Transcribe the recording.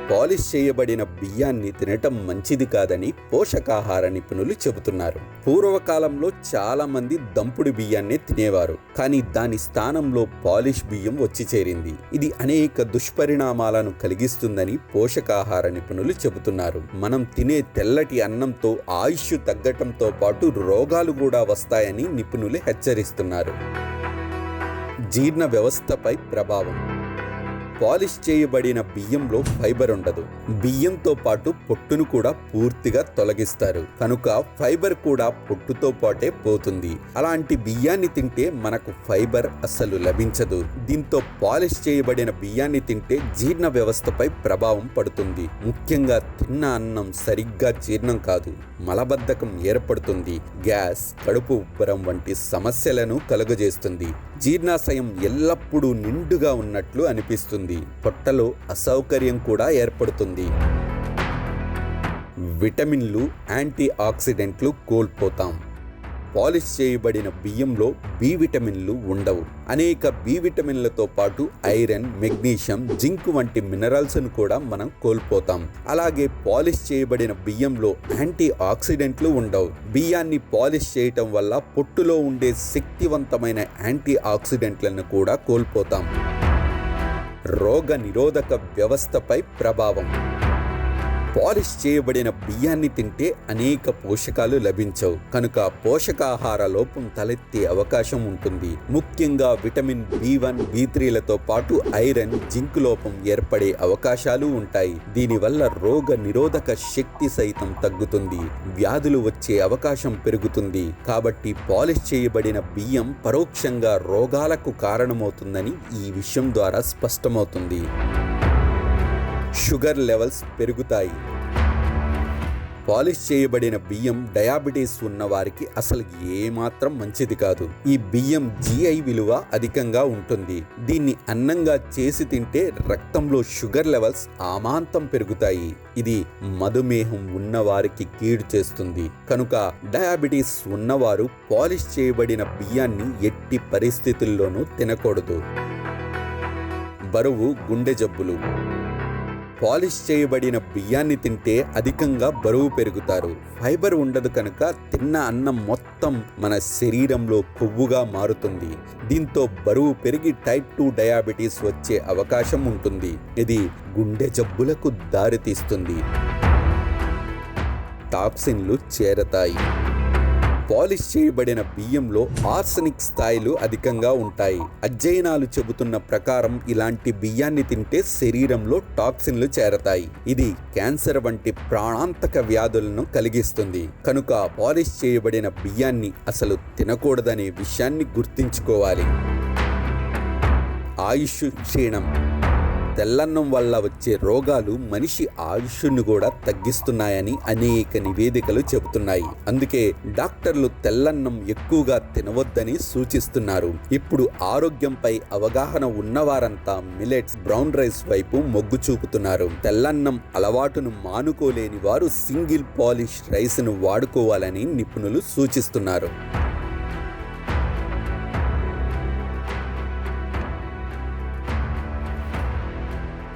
Polish చేయబడిన బియ్యాన్ని తినటం మంచిది కాదని పోషకాహార నిపుణులు చెబుతున్నారు. పూర్వకాలంలో చాలా మంది దంపుడు బియ్యాన్ని తినేవారు, కానీ దాని స్థానంలో పాలిష్ బియ్యం వచ్చి చేరింది. ఇది అనేక దుష్పరిణామాలను కలిగిస్తుందని పోషకాహార నిపుణులు చెబుతున్నారు. మనం తినే తెల్లటి అన్నంతో ఆయుష్ తగ్గటంతో పాటు రోగాలు కూడా వస్తాయని నిపుణులు హెచ్చరిస్తున్నారు. జీర్ణ వ్యవస్థపై ప్రభావం. పాలిష్ చేయబడిన బియ్యంలో ఫైబర్ ఉండదు. బియ్యంతో పాటు పొట్టును కూడా పూర్తిగా తొలగిస్తారు, కనుక ఫైబర్ కూడా పొట్టుతో పాటే పోతుంది. అలాంటి బియ్యాన్ని తింటే మనకు ఫైబర్ అస్సలు లభించదు. దీంతో పాలిష్ చేయబడిన బియ్యాన్ని తింటే జీర్ణ వ్యవస్థపై ప్రభావం పడుతుంది. ముఖ్యంగా తిన్న అన్నం సరిగ్గా జీర్ణం కాదు, మలబద్ధకం ఏర్పడుతుంది, గ్యాస్, కడుపు ఉబ్బరం వంటి సమస్యలను కలుగజేస్తుంది. జీర్ణాశయం ఎల్లప్పుడూ నిండుగా ఉన్నట్లు అనిపిస్తుంది. పొట్టలో అసౌకర్యం కూడా ఏర్పడుతుంది. విటమిన్లు, యాంటీ ఆక్సిడెంట్లు కోల్పోతాం. పాలిష్ చేయబడిన బియ్యంలో బి విటమిన్లు ఉండవు. అనేక బి విటమిన్లతో పాటు ఐరన్, మెగ్నీషియం, జింక్ వంటి మినరల్స్ను కూడా మనం కోల్పోతాం. అలాగే పాలిష్ చేయబడిన బియ్యంలో యాంటీ ఆక్సిడెంట్లు ఉండవు. బియ్యాన్ని పాలిష్ చేయటం వల్ల పొట్టులో ఉండే శక్తివంతమైన యాంటీ ఆక్సిడెంట్లను కూడా కోల్పోతాం. రోగ నిరోధక వ్యవస్థపై ప్రభావం. పాలిష్ చేయబడిన బియ్యాన్ని తింటే అనేక పోషకాలు లభించవు, కనుక పోషకాహార లోపం తలెత్తే అవకాశం ఉంటుంది. ముఖ్యంగా విటమిన్ B1, B3లతో పాటు ఐరన్, జింక్ లోపం ఏర్పడే అవకాశాలు ఉంటాయి. దీనివల్ల రోగ నిరోధక శక్తి సైతం తగ్గుతుంది, వ్యాధులు వచ్చే అవకాశం పెరుగుతుంది. కాబట్టి పాలిష్ చేయబడిన బియ్యం పరోక్షంగా రోగాలకు కారణమవుతుందని ఈ విషయం ద్వారా స్పష్టమవుతుంది. షుగర్ లెవెల్స్ పెరుగుతాయి. పాలిష్ చేయబడిన బియ్యం డయాబెటీస్ ఉన్న వారికి అసలు ఏమాత్రం మంచిది కాదు. ఈ బియ్యం GI విలువ అధికంగా ఉంటుంది. దీన్ని అన్నంగా చేసి తింటే రక్తంలో షుగర్ లెవెల్స్ అమాంతం పెరుగుతాయి. ఇది మధుమేహం ఉన్నవారికి కీడు చేస్తుంది. కనుక డయాబెటీస్ ఉన్నవారు పాలిష్ చేయబడిన బియ్యాన్ని ఎట్టి పరిస్థితుల్లోనూ తినకూడదు. బరువు, గుండె జబ్బులు. పాలిష్ చేయబడిన బియ్యాన్ని తింటే అధికంగా బరువు పెరుగుతారు. ఫైబర్ ఉండదు కనుక తిన్న అన్నం మొత్తం మన శరీరంలో కొవ్వుగా మారుతుంది. దీంతో బరువు పెరిగి టైప్ 2 డయాబెటీస్ వచ్చే అవకాశం ఉంటుంది. ఇది గుండె జబ్బులకు దారితీస్తుంది. టాక్సిన్లు చేరతాయి. పాలిష్ చేయబడిన బియ్యంలో ఆర్సెనిక్ స్థాయిలు అధికంగా ఉంటాయి. అధ్యయనాలు చెబుతున్న ప్రకారం ఇలాంటి బియ్యాన్ని తింటే శరీరంలో టాక్సిన్లు చేరతాయి. ఇది క్యాన్సర్ వంటి ప్రాణాంతక వ్యాధులను కలిగిస్తుంది. కనుక పాలిష్ చేయబడిన బియ్యాన్ని అసలు తినకూడదనే విషయాన్ని గుర్తుంచుకోవాలి. ఆయుష్ క్షీణం. తెల్లన్నం వల్ల వచ్చే రోగాలు మనిషి ఆయుష్ను కూడా తగ్గిస్తున్నాయని అనేక నివేదికలు చెబుతున్నాయి. అందుకే డాక్టర్లు తెల్లన్నం ఎక్కువగా తినవద్దని సూచిస్తున్నారు. ఇప్పుడు ఆరోగ్యంపై అవగాహన ఉన్నవారంతా మిలెట్స్, బ్రౌన్ రైస్ వైపు మొగ్గు చూపుతున్నారు. తెల్లన్నం అలవాటును మానుకోలేని వారు సింగిల్ పాలిష్ రైస్ను వాడుకోవాలని నిపుణులు సూచిస్తున్నారు.